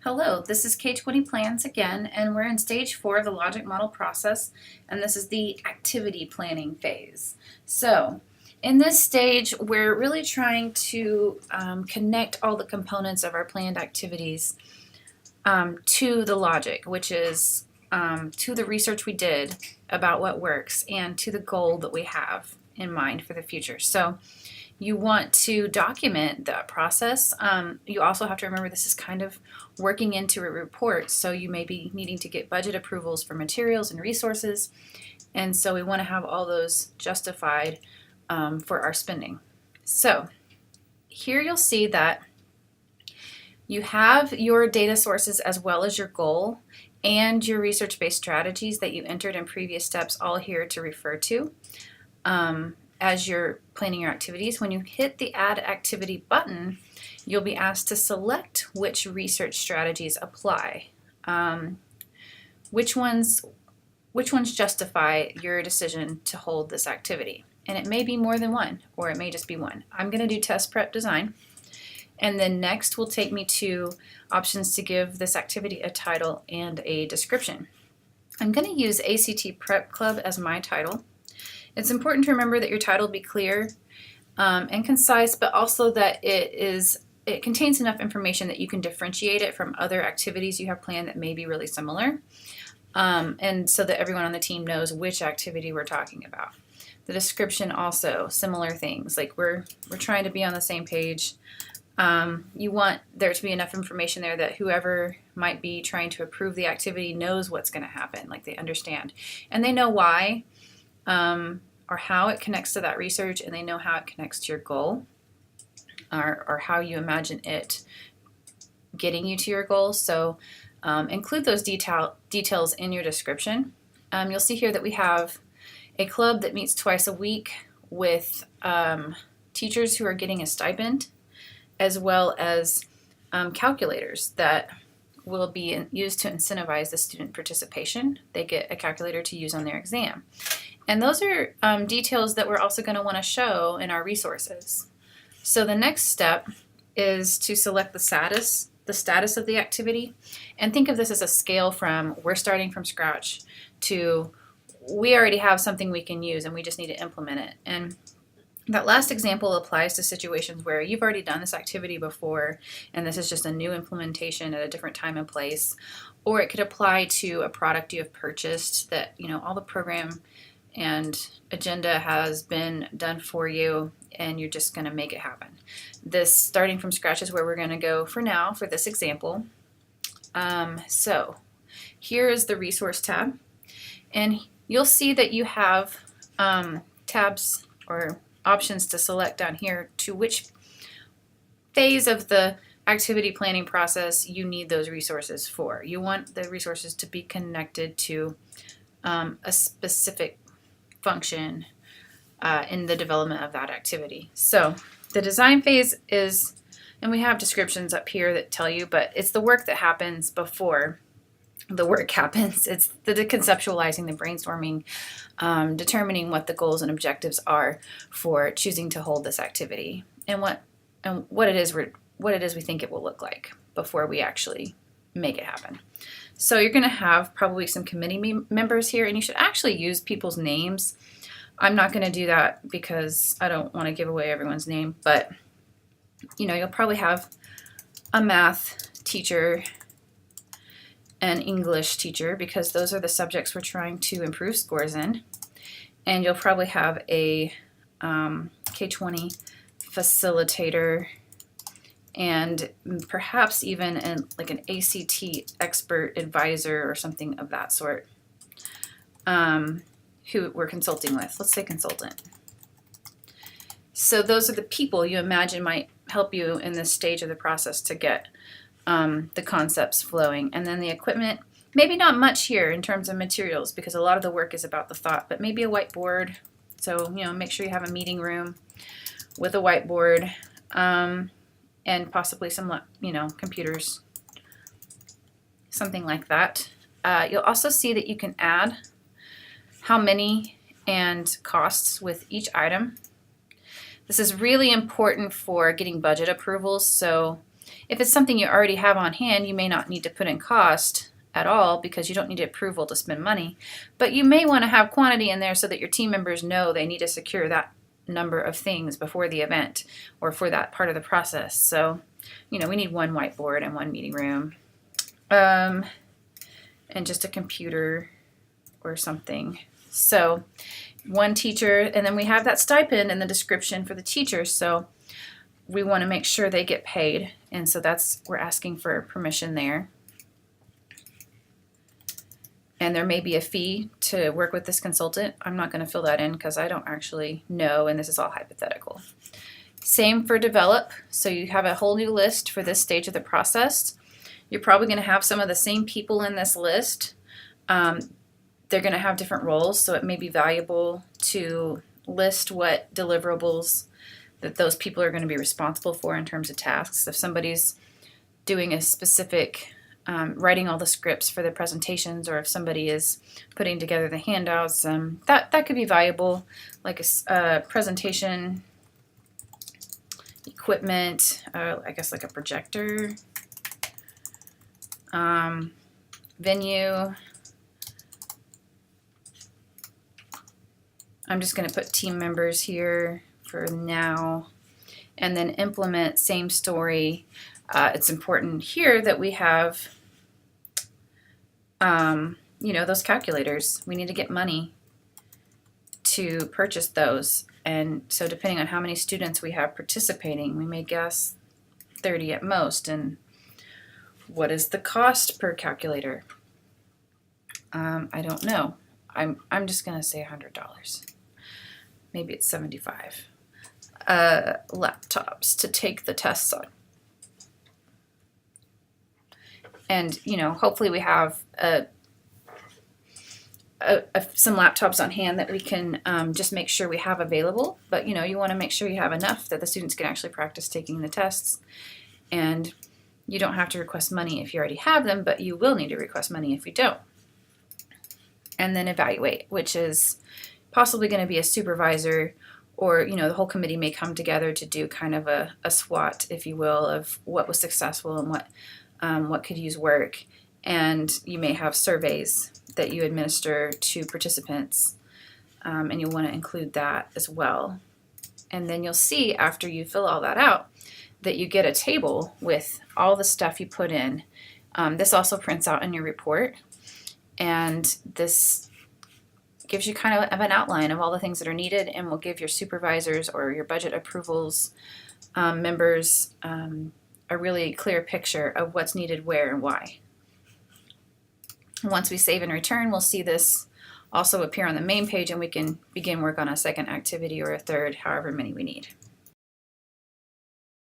Hello, this is K20 Plans again, and we're in stage 4 of the logic model process, and this is the activity planning phase. So, in this stage, we're really trying to connect all the components of our planned activities to the logic, which is to the research we did about what works and to the goal that we have in mind for the future. So, you want to document that process. You also have to remember this is kind of working into a report, so you may be needing to get budget approvals for materials and resources, and so we want to have all those justified for our spending. So here you'll see that you have your data sources as well as your goal and your research-based strategies that you entered in previous steps all here to refer to. As you're planning your activities, when you hit the Add Activity button, you'll be asked to select which research strategies apply. Which ones justify your decision to hold this activity. And it may be more than one, or it may just be one. I'm going to do test prep design. And then next will take me to options to give this activity a title and a description. I'm going to use ACT Prep Club as my title. It's important to remember that your title be clear and concise, but also that it contains enough information that you can differentiate it from other activities you have planned that may be really similar, and so that everyone on the team knows which activity we're talking about. The description also, similar things, like we're trying to be on the same page. You want there to be enough information there that whoever might be trying to approve the activity knows what's going to happen, like they understand. And they know why. Or how it connects to that research, and they know how it connects to your goal, or how you imagine it getting you to your goal. So include those details in your description. You'll see here that we have a club that meets twice a week with teachers who are getting a stipend, as well as calculators that will be used to incentivize the student participation. They get a calculator to use on their exam. And those are details that we're also going to want to show in our resources. So the next step is to select the status of the activity, and think of this as a scale from we're starting from scratch to we already have something we can use and we just need to implement it. And that last example applies to situations where you've already done this activity before and this is just a new implementation at a different time and place. Or it could apply to a product you have purchased that, all the program and agenda has been done for you and you're just going to make it happen. This starting from scratch is where we're going to go for now for this example. So here is the resource tab, and you'll see that you have tabs or options to select down here to which phase of the activity planning process you need those resources for. You want the resources to be connected to a specific function in the development of that activity. So the design phase is, and we have descriptions up here that tell you, but it's the work that happens before the work happens. It's the conceptualizing, the brainstorming, determining what the goals and objectives are for choosing to hold this activity, and what it is we think it will look like before we actually make it happen. So you're going to have probably some committee members here, and you should actually use people's names. I'm not going to do that because I don't want to give away everyone's name, but you'll probably have a math teacher, an English teacher, because those are the subjects we're trying to improve scores in, and you'll probably have a K20 facilitator, and perhaps even an ACT expert advisor or something of that sort, who we're consulting with. Let's say consultant. So those are the people you imagine might help you in this stage of the process to get the concepts flowing. And then the equipment, maybe not much here in terms of materials because a lot of the work is about the thought, but maybe a whiteboard. So, make sure you have a meeting room with a whiteboard, and possibly some, computers, something like that. You'll also see that you can add how many and costs with each item. This is really important for getting budget approvals. So If it's something you already have on hand, you may not need to put in cost at all because you don't need approval to spend money, but you may want to have quantity in there so that your team members know they need to secure that number of things before the event or for that part of the process. So, we need one whiteboard and one meeting room, and just a computer or something. So one teacher, and then we have that stipend in the description for the teacher, so we want to make sure they get paid, and so we're asking for permission there. And there may be a fee to work with this consultant. I'm not going to fill that in because I don't actually know, and this is all hypothetical. Same for develop. So you have a whole new list for this stage of the process. You're probably going to have some of the same people in this list. They're going to have different roles, so it may be valuable to list what deliverables that those people are going to be responsible for in terms of tasks. If somebody's doing a specific writing all the scripts for the presentations, or if somebody is putting together the handouts, that could be valuable, like a presentation equipment, I guess like a projector, venue. I'm just going to put team members here for now, and then implement, same story. It's important here that we have those calculators. We need to get money to purchase those, and so depending on how many students we have participating, we may guess 30 at most. And what is the cost per calculator? I don't know. I'm just gonna say $100. Maybe it's $75. Laptops to take the tests on. And hopefully we have some laptops on hand that we can just make sure we have available. But you want to make sure you have enough that the students can actually practice taking the tests. And you don't have to request money if you already have them, but you will need to request money if you don't. And then evaluate, which is possibly going to be a supervisor, or the whole committee may come together to do kind of a SWOT, if you will, of what was successful and what could use work. And you may have surveys that you administer to participants, and you'll want to include that as well. And then you'll see, after you fill all that out, that you get a table with all the stuff you put in. This also prints out in your report, and this gives you kind of an outline of all the things that are needed, and will give your supervisors or your budget approvals members a really clear picture of what's needed where and why. And once we save and return, we'll see this also appear on the main page, and we can begin work on a second activity or a third, however many we need.